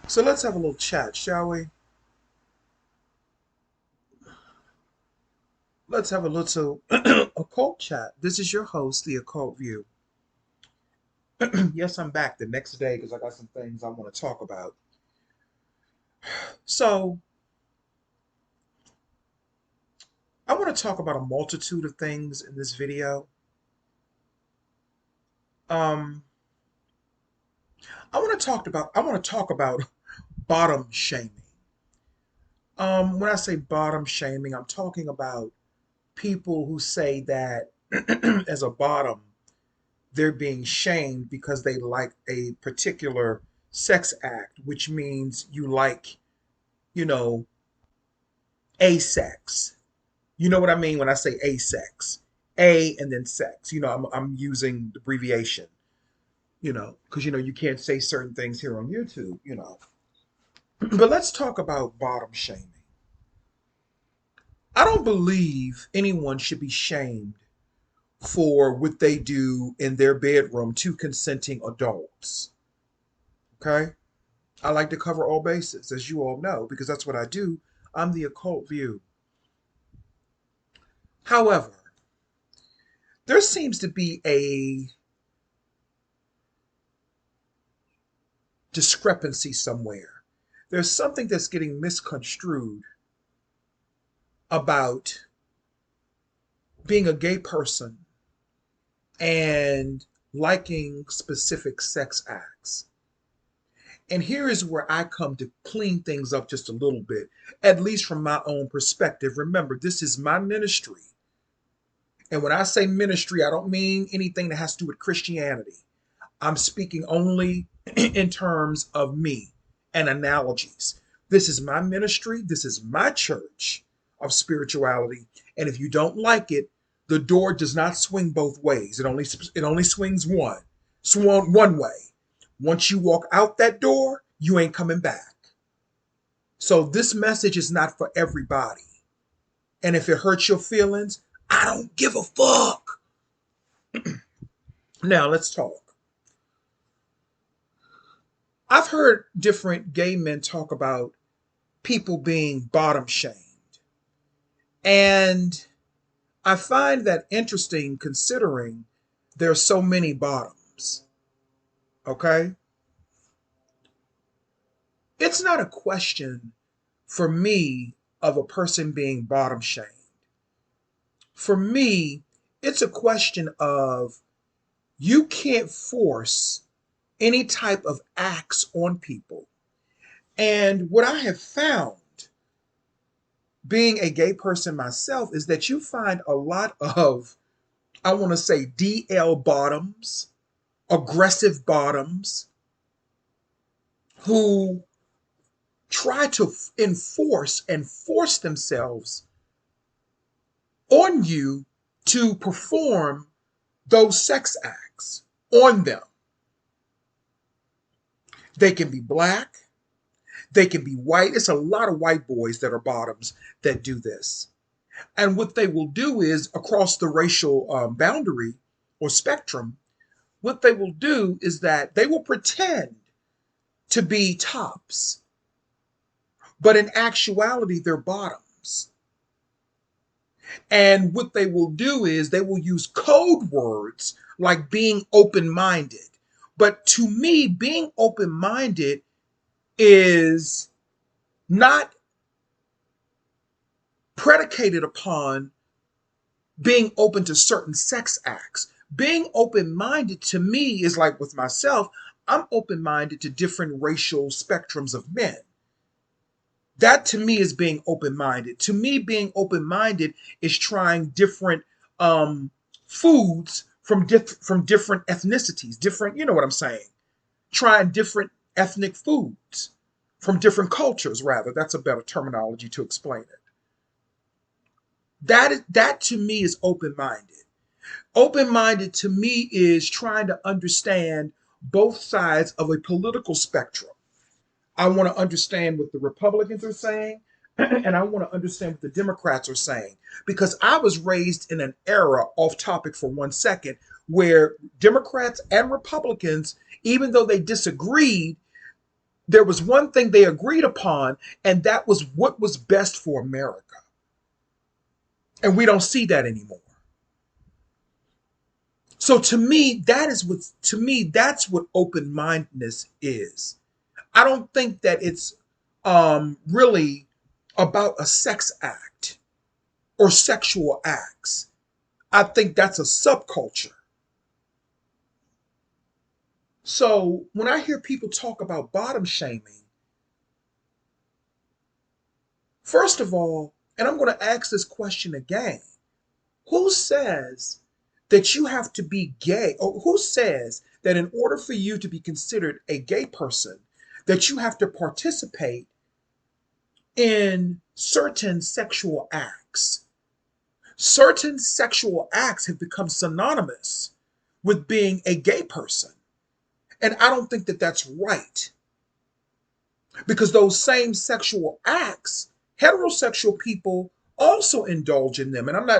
So let's have a little chat, shall we? Let's have a little occult chat. This is your host, The Occult View. Yes, I'm back the next day because I got some things I want to talk about. So, I want to talk about a multitude of things in this video. Um, I want to talk about bottom shaming. When I say bottom shaming, I'm talking about people who say that as a bottom, they're being shamed because they like a particular sex act, which means you like, you know, asex. You know what I mean when I say asex? A and then sex. I'm using the abbreviation, because, you can't say certain. Here on YouTube. But let's talk about bottom shaming. I don't believe anyone should be shamed for what they do in their bedroom to consenting adults. Okay? I like to cover all bases, as you all know, because that's what I do. I'm the occult view. However, there seems to be a discrepancy somewhere. There's something that's getting misconstrued about being a gay person and liking specific sex acts. And here is where I come to clean things up just a little bit, at least from my own perspective. Remember, this is my ministry. And when I say ministry, I don't mean anything that has to do with Christianity. I'm speaking only in terms of me and analogies. This is my ministry. This is my church of spirituality. And if you don't like it, the door does not swing both ways. It only swings one way. Once you walk out that door, you ain't coming back. So this message is not for everybody. And if it hurts your feelings, I don't give a fuck. Now let's talk. I've heard different gay men talk about people being bottom shamed. And I find that interesting considering there are so many bottoms. Okay? It's not a question for me of a person being bottom shamed. For me, it's a question of you can't force any type of acts on people. And what I have found being a gay person myself is that you find a lot of, I want to say, DL bottoms, aggressive bottoms, who try to enforce and force themselves on you to perform those sex acts on them. They can be black, they can be white. It's a lot of white boys that are bottoms that do this. And what they will do is, across the racial boundary or spectrum, what they will do is that they will pretend to be tops, but in actuality, they're bottoms. And what they will do is they will use code words like being open minded. But to me, being open minded is not predicated upon being open to certain sex acts. Being open minded to me is like with myself, I'm open minded to different racial spectrums of men. That to me is being open minded. To me, being open minded is trying different foods from different ethnicities, different, you know what I'm saying? Trying different ethnic foods from different cultures, rather. That's a better terminology to explain it. That to me is open minded. Open minded to me is trying to understand both sides of a political spectrum. I want to understand what the Republicans are saying, and I want to understand what the Democrats are saying. Because I was raised in an era, off topic for 1 second, where Democrats and Republicans, even though they disagreed, There was one thing they agreed upon, and that was what was best for America. And we don't see that anymore. So to me, that's what open-mindedness is. I don't think that it's really about a sex act or sexual acts. I think that's a subculture. So when I hear people talk about bottom shaming, first of all, and I'm going to ask this question again, who says that you have to be gay, or who says that in order for you to be considered a gay person, that you have to participate in certain sexual acts? Certain sexual acts have become synonymous with being a gay person. And I don't think that that's right, because those same sexual acts, heterosexual people also indulge in them. And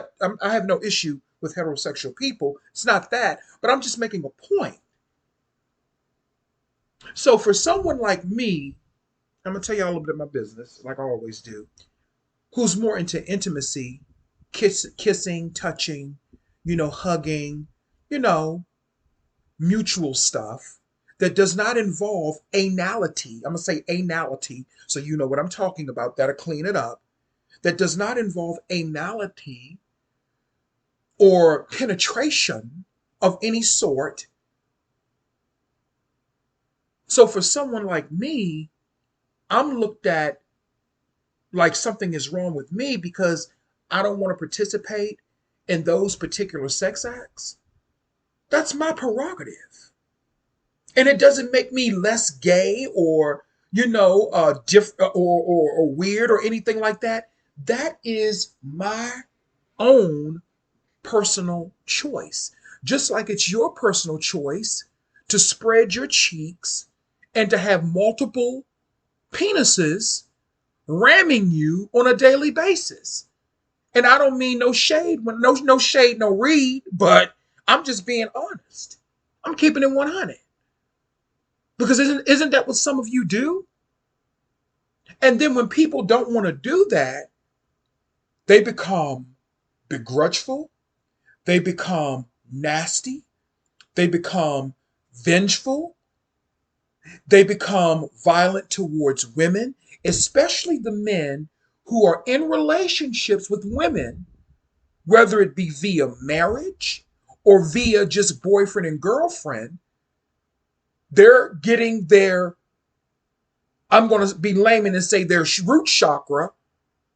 I have no issue with heterosexual people. It's not that, but I'm just making a point. So for someone like me, I'm going to tell you all a little bit of my business, like I always do, who's more into intimacy, kissing, touching, hugging, you know, mutual stuff that does not involve anality. I'm going to say anality so you know what I'm talking about. That'll clean it up. That does not involve anality or penetration of any sort. So for someone like me, I'm looked at like something is wrong with me because I don't want to participate in those particular sex acts. That's my prerogative. And it doesn't make me less gay or or weird or anything like that. That is my own personal choice, just like it's your personal choice to spread your cheeks and to have multiple penises ramming you on a daily basis. And I don't mean no shade, no shade, no read, but I'm just being honest. I'm keeping it 100. Because isn't that what some of you do? And then when people don't want to do that, they become begrudgeful, they become nasty, they become vengeful, they become violent towards women, especially the men who are in relationships with women, whether it be via marriage or via just boyfriend and girlfriend. They're getting their, I'm going to be layman and say, their root chakra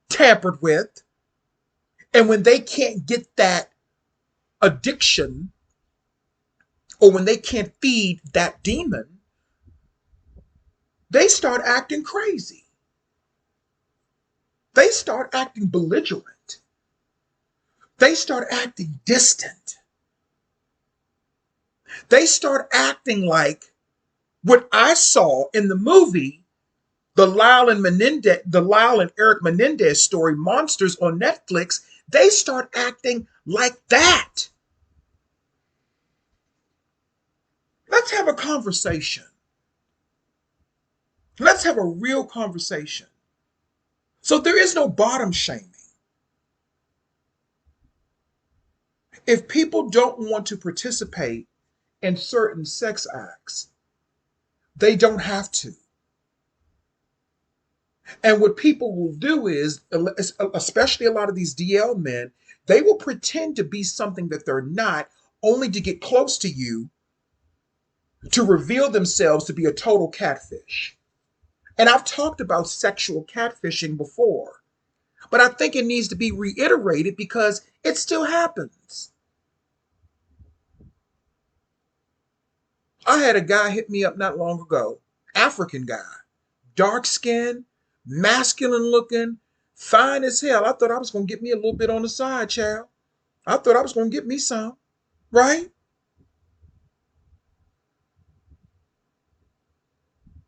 tampered with. And when they can't get that addiction, or when they can't feed that demon, they start acting crazy. They start acting belligerent. They start acting distant. They start acting like what I saw in the movie, the Lyle and Erik Menedez story, Monsters on Netflix. They start acting like that. Let's have a conversation. Let's have a real conversation. So there is no bottom shaming. If people don't want to participate in certain sex acts, they don't have to. And what people will do is, especially a lot of these DL men, they will pretend to be something that they're not, only to get close to you to reveal themselves to be a total catfish. And I've talked about sexual catfishing before, but I think it needs to be reiterated because it still happens. I had a guy hit me up not long ago, African guy, dark skin, masculine looking, fine as hell. I thought I was going to get me a little bit on the side, child. I thought I was going to get me some, right?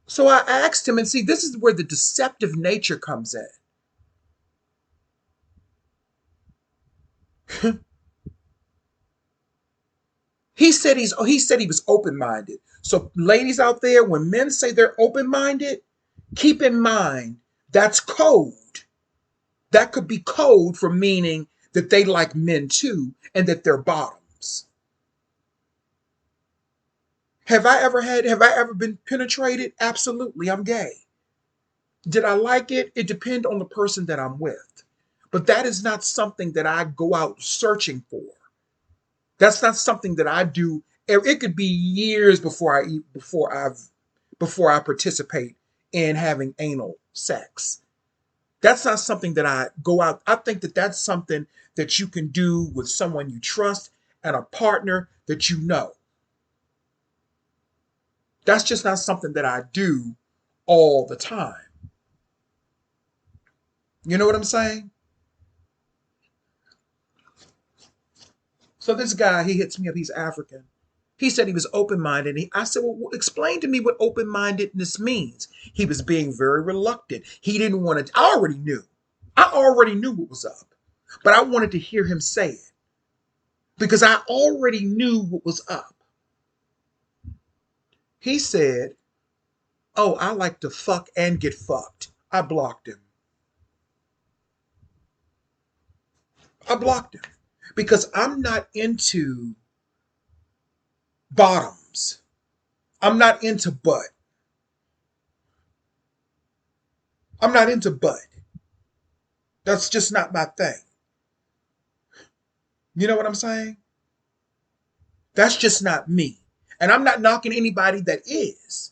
So I asked him, and see, this is where the deceptive nature comes in. He said he was open-minded. So ladies out there, when men say they're open-minded, keep in mind that's code. That could be code for meaning that they like men too and that they're bottoms. Have I ever been penetrated? Absolutely, I'm gay. Did I like it? It depends on the person that I'm with. But that is not something that I go out searching for. That's not something that I do. It could be years before I participate in having anal sex. That's not something that I go out. I think that that's something that you can do with someone you trust and a partner that you know. That's just not something that I do all the time. You know what I'm saying? So this guy, he hits me up. He's African. He said he was open-minded. I said, well, explain to me what open-mindedness means. He was being very reluctant. He didn't want to. I already knew. I already knew what was up. But I wanted to hear him say it because I already knew what was up. He said, oh, I like to fuck and get fucked. I blocked him. I blocked him because I'm not into bottoms. I'm not into butt. I'm not into butt. That's just not my thing. You know what I'm saying? That's just not me. And I'm not knocking anybody that is,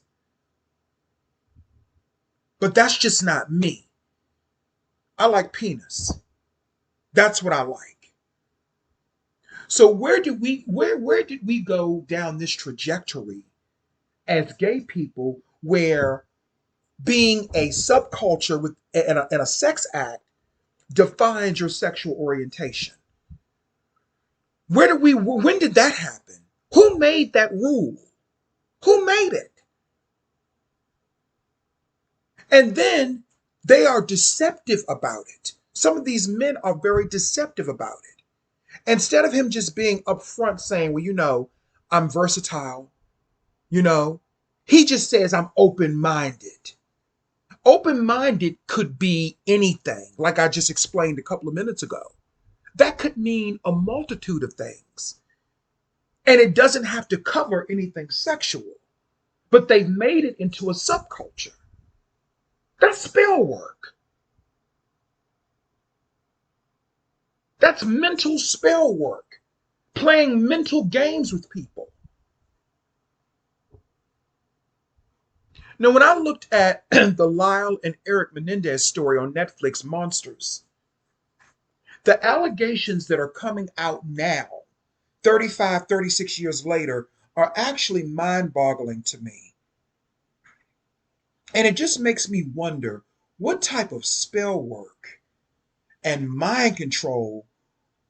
but that's just not me. I like penis. That's what I like. So where did we go down this trajectory as gay people where being a subculture with and a sex act defines your sexual orientation? When did that happen? Who made that rule? Who made it? And then they are deceptive about it. Some of these men are very deceptive about it. Instead of him just being upfront saying, well, I'm versatile, you know, he just says, I'm open minded. Open minded could be anything, like I just explained a couple of minutes ago. That could mean a multitude of things. And it doesn't have to cover anything sexual, but they've made it into a subculture. That's spell work. That's mental spell work, playing mental games with people. Now, when I looked at the Lyle and Erik Menedez story on Netflix, Monsters, the allegations that are coming out now, 35, 36 years later, are actually mind boggling to me. And it just makes me wonder what type of spell work and mind control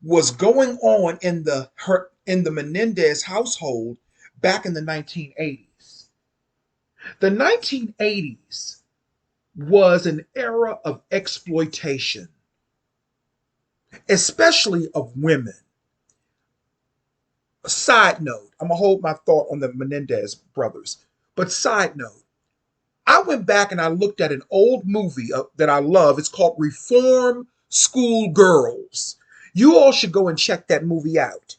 was going on in the Menendez household back in the 1980s. The 1980s was an era of exploitation, especially of women. Side note, I'm gonna hold my thought on the Menendez brothers, but side note, I went back and I looked at an old movie that I love. It's called Reform School Girls. You all should go and check that movie out.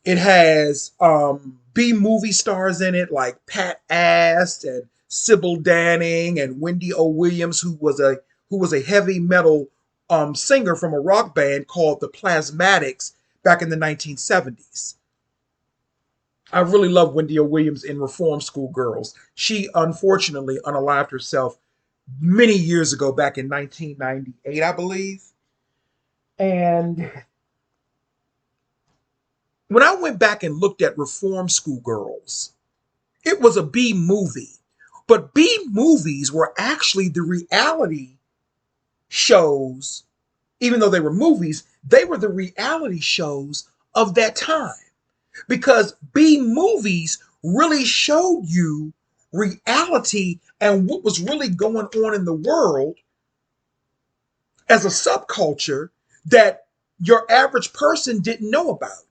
It has B movie stars in it like Pat Ast and Sybil Danning and Wendy O. Williams, who was a heavy metal singer from a rock band called the Plasmatics back in the 1970s. I really love Wendy O. Williams in Reform School Girls. She unfortunately unalived herself many years ago, back in 1998, I believe. And when I went back and looked at Reform School Girls, it was a B movie. But B movies were actually the reality shows, even though they were movies, they were the reality shows of that time. Because B movies really showed you reality and what was really going on in the world as a subculture that your average person didn't know about.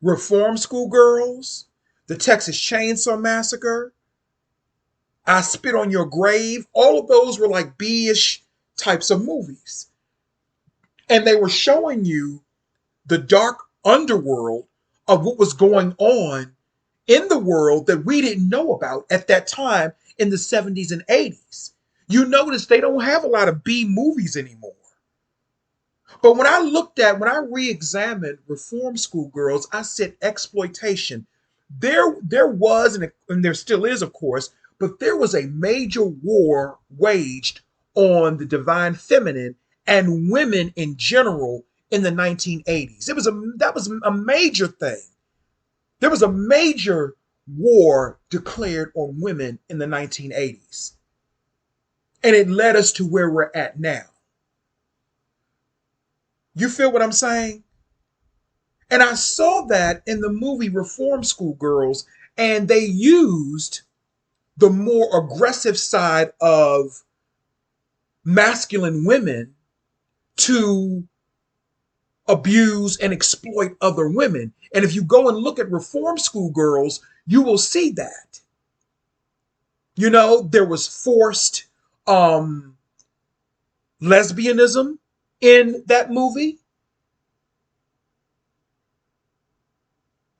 Reform School Girls, The Texas Chainsaw Massacre, I Spit on Your Grave. All of those were like B-ish types of movies. And they were showing you the dark underworld of what was going on in the world that we didn't know about at that time in the 70s and 80s. You notice they don't have a lot of B movies anymore. But when I re-examined Reform School Girls, I said exploitation. There was, and there still is, of course, but there was a major war waged on the divine feminine and women in general in the 1980s. That was a major thing. There was a major war declared on women in the 1980s. And it led us to where we're at now. You feel what I'm saying? And I saw that in the movie Reform School Girls, and they used the more aggressive side of masculine women to abuse and exploit other women. And if you go and look at Reform School Girls, you will see that. You know, there was forced lesbianism in that movie.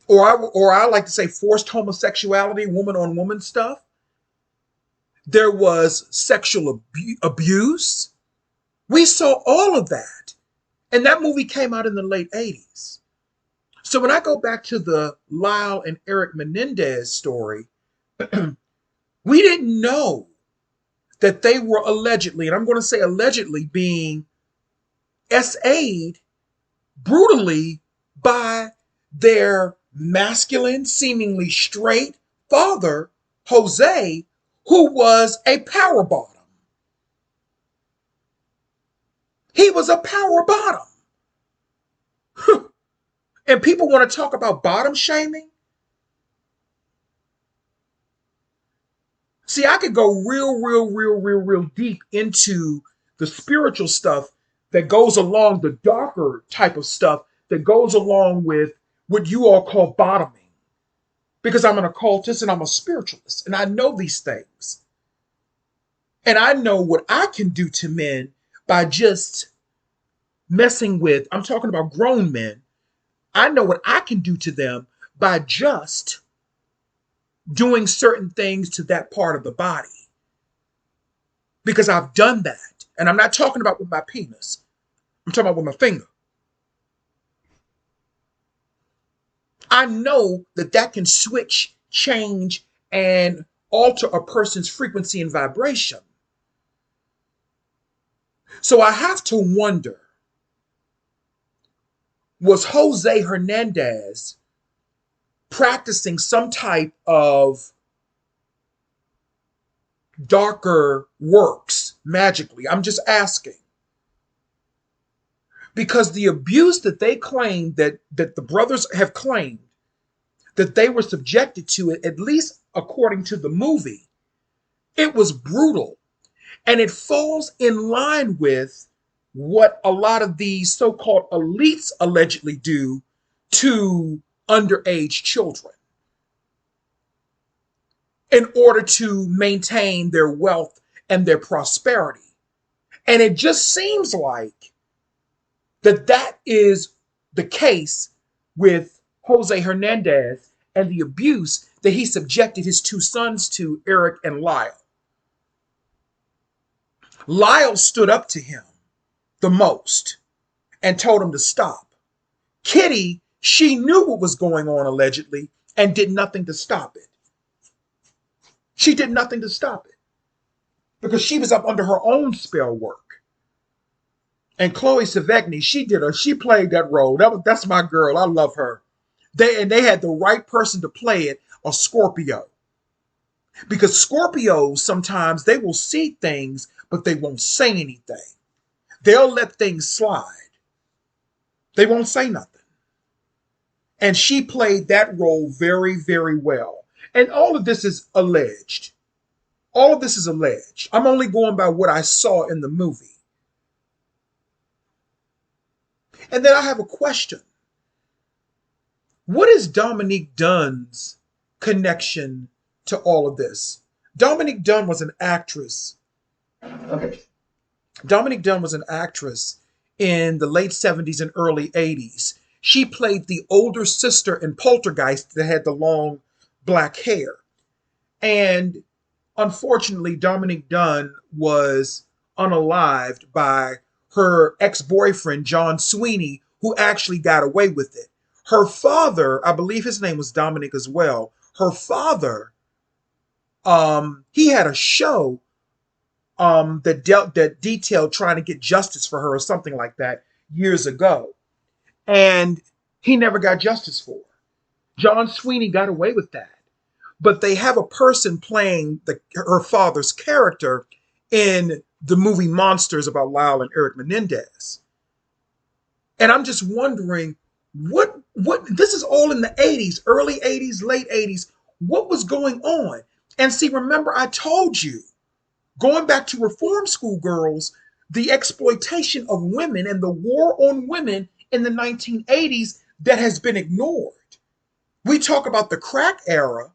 Or I like to say forced homosexuality, woman on woman stuff. There was sexual abuse. We saw all of that. And that movie came out in the late 80s. So when I go back to the Lyle and Erik Menedez story, we didn't know that they were allegedly, and I'm going to say allegedly, being SA'd brutally by their masculine, seemingly straight father, Jose, who was a power bottom. He was a power bottom. And people want to talk about bottom shaming. See, I could go real deep into the spiritual stuff that goes along, the darker type of stuff that goes along with what you all call bottoming. Because I'm an occultist and I'm a spiritualist, and I know these things. And I know what I can do to men by just messing with, I'm talking about grown men. I know what I can do to them by just doing certain things to that part of the body. Because I've done that. And I'm not talking about with my penis. I'm talking about with my finger. I know that that can switch, change, and alter a person's frequency and vibration. So I have to wonder, was Jose Hernandez practicing some type of darker works magically? I'm just asking. Because the abuse that they claimed, that the brothers have claimed, that they were subjected to, at least according to the movie, it was brutal. And it falls in line with what a lot of these so-called elites allegedly do to underage children in order to maintain their wealth and their prosperity. And it just seems like that is the case with Jose Hernandez and the abuse that he subjected his two sons to, Erik and Lyle. Lyle stood up to him the most and told him to stop. Kitty, she knew what was going on allegedly and did nothing to stop it. She did nothing to stop it because she was up under her own spell work. And Chloe Sevigny, she played that role. That's my girl. I love her. They had the right person to play it, a Scorpio. Because Scorpios, sometimes they will see things, but they won't say anything. They'll let things slide. They won't say nothing. And she played that role very, very well. And all of this is alleged. All of this is alleged. I'm only going by what I saw in the movie. And then I have a question. What is Dominique Dunn's connection to all of this? Dominique Dunn was an actress. Okay. Dominique Dunn was an actress in the late 70s and early 80s. She played the older sister in Poltergeist that had the long black hair. And unfortunately, Dominique Dunn was unalived by her ex boyfriend, John Sweeney, who actually got away with it. Her father, I believe his name was Dominic as well. Her father, he had a show that detailed trying to get justice for her or something like that years ago, and he never got justice for her. John Sweeney got away with that, but they have a person playing her father's character in the movie Monsters about Lyle and Erik Menedez. And I'm just wondering what this is all in the 80s, early 80s, late 80s. What was going on? And see, remember I told you, going back to reform school girls, the exploitation of women and the war on women in the 1980s that has been ignored. We talk about the crack era.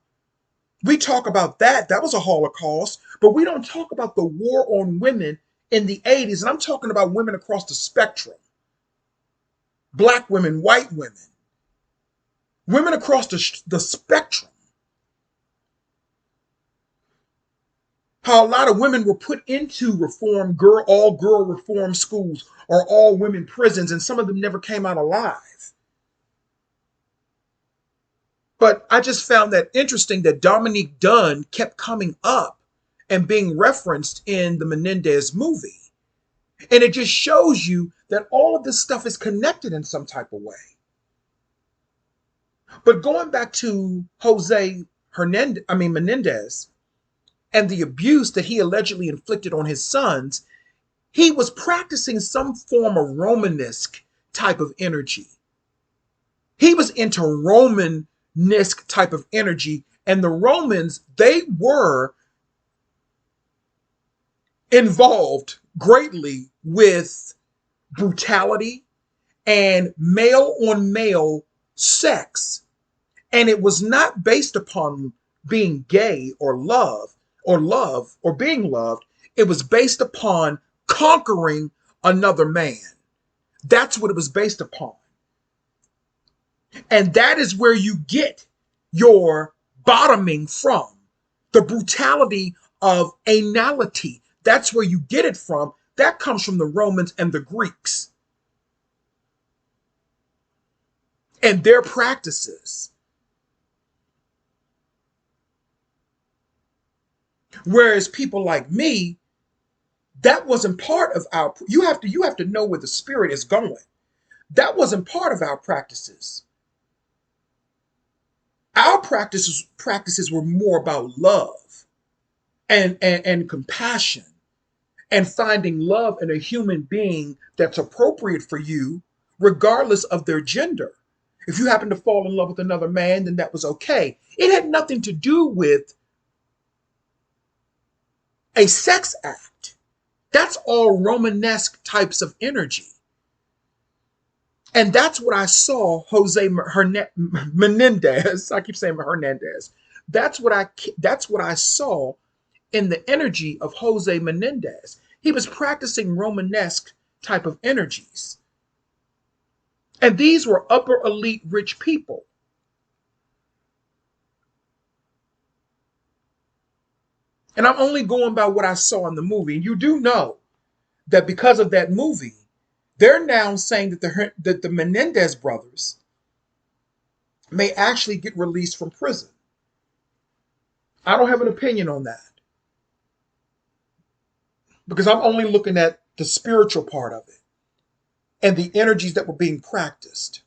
We talk about that. That was a Holocaust. But we don't talk about the war on women in the 80s. And I'm talking about women across the spectrum: black women, white women, women across the spectrum. How a lot of women were put into all girl reform schools or all women prisons, and some of them never came out alive. But I just found that interesting that Dominique Dunn kept coming up and being referenced in the Menendez movie. And it just shows you that all of this stuff is connected in some type of way. But going back to Menendez, and the abuse that he allegedly inflicted on his sons, he was practicing some form of Romanesque type of energy. He was into Romanesque type of energy, and the Romans, they were involved greatly with brutality and male on male sex. And it was not based upon being gay or being loved. It was based upon conquering another man. That's what it was based upon. And that is where you get your bottoming from. The brutality of anality. That's where you get it from. That comes from the Romans and the Greeks and their practices. Whereas people like me, that wasn't part of our you have to know where the spirit is going. That wasn't part of our practices. Our practices were more about love and compassion and finding love in a human being that's appropriate for you, regardless of their gender. If you happen to fall in love with another man, then that was okay. It had nothing to do with a sex act. That's all Romanesque types of energy. And that's what I saw Menendez. I keep saying Hernandez. That's what I saw in the energy of Jose Menendez. He was practicing Romanesque type of energies. And these were upper elite rich people. And I'm only going by what I saw in the movie. And you do know that because of that movie, they're now saying that the Menendez brothers may actually get released from prison. I don't have an opinion on that because I'm only looking at the spiritual part of it and the energies that were being practiced.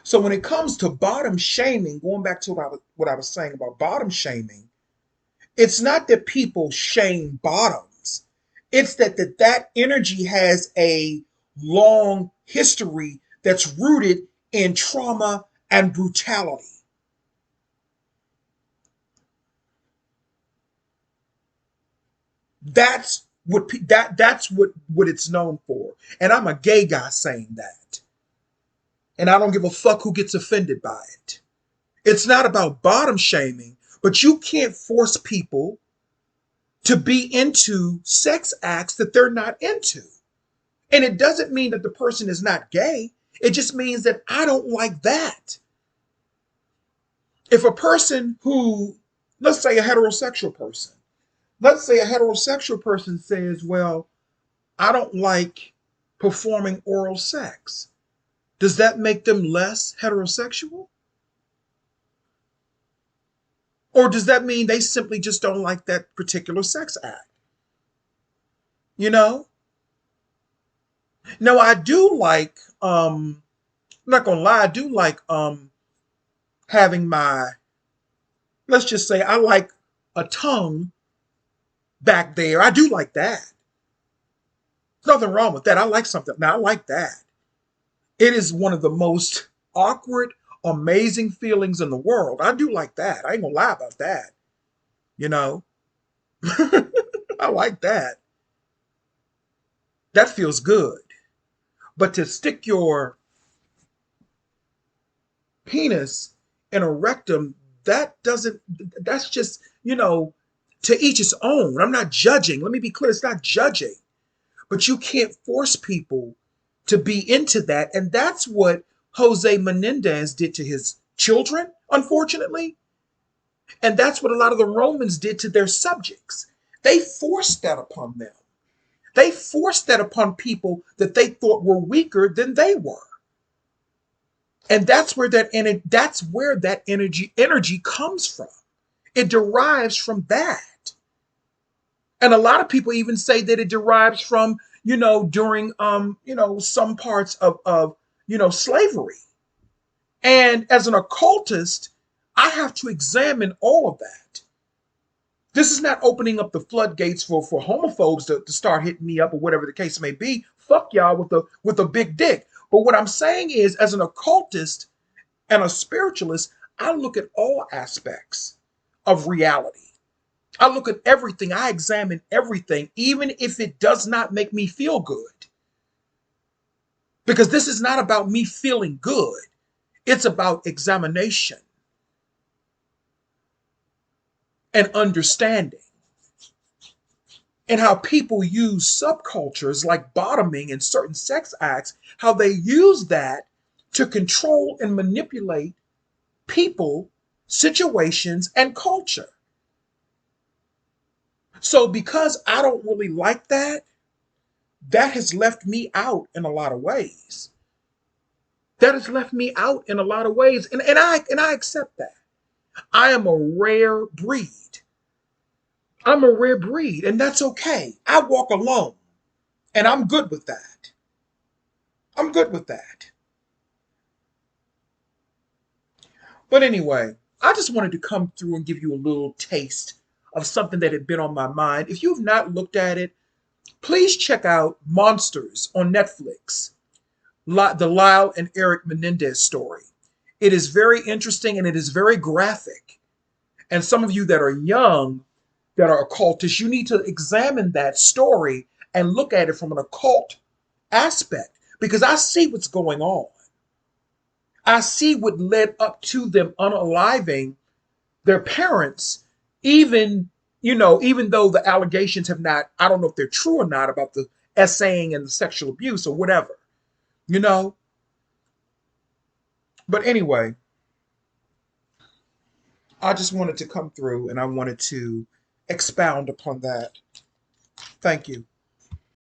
So when it comes to bottom shaming, going back to what I was saying about bottom shaming, it's not that people shame bottoms. It's that energy has a long history that's rooted in trauma and brutality. That's what it's known for. And I'm a gay guy saying that. And I don't give a fuck who gets offended by it. It's not about bottom shaming, but you can't force people to be into sex acts that they're not into. And it doesn't mean that the person is not gay. It just means that I don't like that. If a person who, let's say a heterosexual person, says, well, I don't like performing oral sex, does that make them less heterosexual? Or does that mean they simply just don't like that particular sex act? You know? No, I do like, I'm not gonna lie, I do like having my, let's just say I like a tongue back there. I do like that. There's nothing wrong with that. I like something. Now I like that. It is one of the most awkward, amazing feelings in the world. I do like that. I ain't gonna lie about that. You know? I like that. That feels good. But to stick your penis in a rectum, that doesn't, that's just, to each his own. I'm not judging. Let me be clear. It's not judging. But you can't force people to be into that. And that's what Jose Menendez did to his children, unfortunately. And that's what a lot of the Romans did to their subjects. They forced that upon them. They forced that upon people that they thought were weaker than they were. And that's where that energy comes from. It derives from that. And a lot of people even say that it derives from, during some parts of slavery. And as an occultist, I have to examine all of that. This is not opening up the floodgates for homophobes to start hitting me up or whatever the case may be. Fuck y'all with a big dick. But what I'm saying is, as an occultist and a spiritualist, I look at all aspects of reality. I look at everything. I examine everything, even if it does not make me feel good. Because this is not about me feeling good. It's about examination and understanding. And how people use subcultures like bottoming and certain sex acts, how they use that to control and manipulate people, situations, and culture. So because I don't really like that, that has left me out in a lot of ways. That has left me out in a lot of ways. And I accept that. I am a rare breed. I'm a rare breed, and that's okay. I walk alone, and I'm good with that. I'm good with that. But anyway, I just wanted to come through and give you a little taste of something that had been on my mind. If you've not looked at it, please check out Monsters on Netflix, the Lyle and Erik Menedez story. It is very interesting and it is very graphic. And some of you that are young, that are occultists, you need to examine that story and look at it from an occult aspect because I see what's going on. I see what led up to them unaliving their parents, even though the allegations have not, I don't know if they're true or not about the essaying and the sexual abuse or whatever, you know. But anyway, I just wanted to come through and I wanted to expound upon that. Thank you.